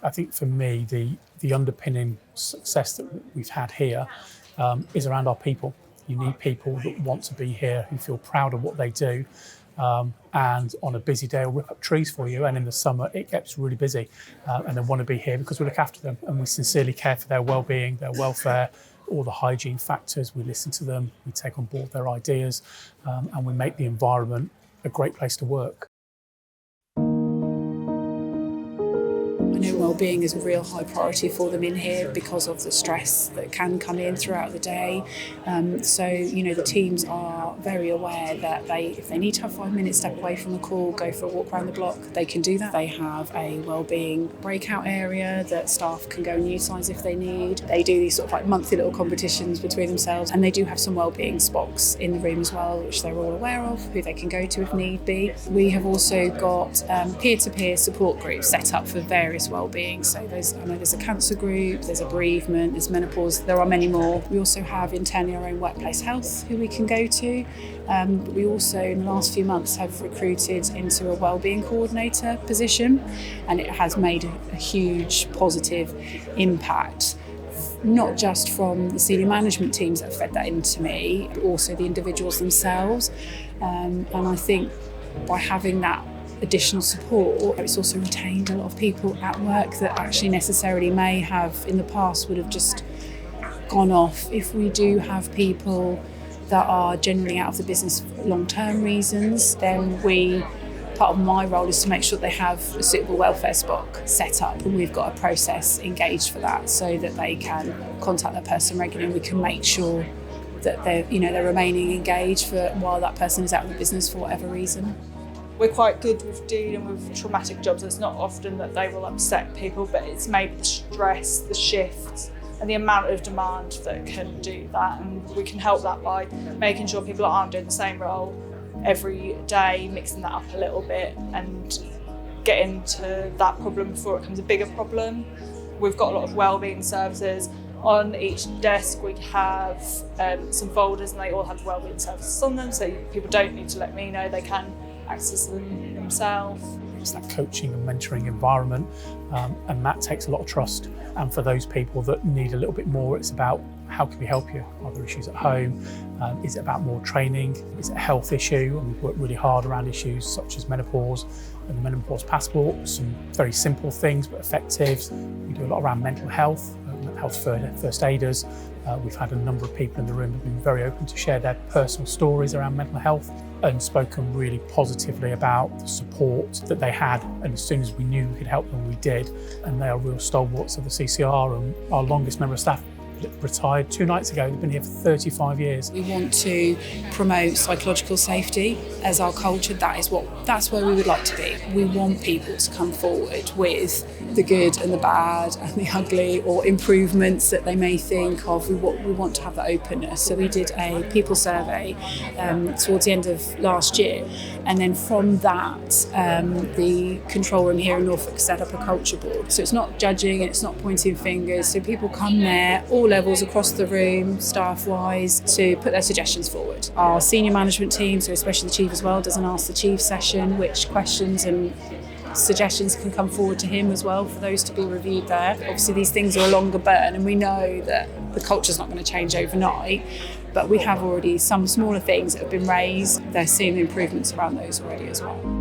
I think for me, the underpinning success that we've had here is around our people. You need people that want to be here, who feel proud of what they do, and on a busy day will rip up trees for you, and in the summer it gets really busy, and they want to be here because we look after them and we sincerely care for their well-being, their welfare, all the hygiene factors. We listen to them, we take on board their ideas, and we make the environment a great place to work. I know wellbeing is a real high priority for them in here because of the stress that can come in throughout the day. So, the teams are very aware that if they need to have 5 minutes, step away from the call, go for a walk around the block, they can do that. They have a wellbeing breakout area that staff can go and utilise if they need. They do these sort of like monthly little competitions between themselves, and they do have some wellbeing spots in the room as well, which they're all aware of, who they can go to if need be. We have also got peer-to-peer support groups set up for various wellbeing. So there's a cancer group, there's a bereavement, there's menopause, there are many more. We also have internally our own workplace health who we can go to. But we also in the last few months have recruited into a wellbeing coordinator position, and it has made a huge positive impact, not just from the senior management teams that have fed that into me, but also the individuals themselves. And I think by having that additional support, it's also retained a lot of people at work that actually necessarily may have in the past would have just gone off. If we do have people that are generally out of the business for long-term reasons, then part of my role is to make sure they have a suitable welfare stock set up, and we've got a process engaged for that so that they can contact that person regularly, and we can make sure that they're remaining engaged while that person is out of the business for whatever reason. We're quite good with dealing with traumatic jobs. It's not often that they will upset people, but it's maybe the stress, the shifts, and the amount of demand that can do that. And we can help that by making sure people aren't doing the same role every day, mixing that up a little bit and getting to that problem before it becomes a bigger problem. We've got a lot of wellbeing services. On each desk we have some folders, and they all have wellbeing services on them, so people don't need to let me know, they can access them themselves. It's that coaching and mentoring environment, and that takes a lot of trust. And for those people that need a little bit more, it's about how can we help you? Are there issues at home? Is it about more training? Is it a health issue? And we've worked really hard around issues such as menopause and the menopause passport, some very simple things but effective. We do a lot around mental health first aiders. We've had a number of people in the room who've been very open to share their personal stories around mental health and spoken really positively about the support that they had. And as soon as we knew we could help them, we did. And they are real stalwarts of the CCR, and our longest member of staff retired 2 nights ago. They've been here for 35 years. We want to promote psychological safety as our culture. That's where we would like to be. We want people to come forward with the good and the bad and the ugly, or improvements that they may think of. We want to have that openness. So we did a people survey towards the end of last year, and then from that the control room here in Norfolk set up a culture board. So it's not judging and it's not pointing fingers. So people come there, all levels across the room, staff-wise, to put their suggestions forward. Our senior management team, so especially the chief as well, does an Ask the Chief session, which questions and suggestions can come forward to him as well for those to be reviewed there. Obviously these things are a longer burn, and we know that the culture's not going to change overnight, but we have already some smaller things that have been raised. They're seeing improvements around those already as well.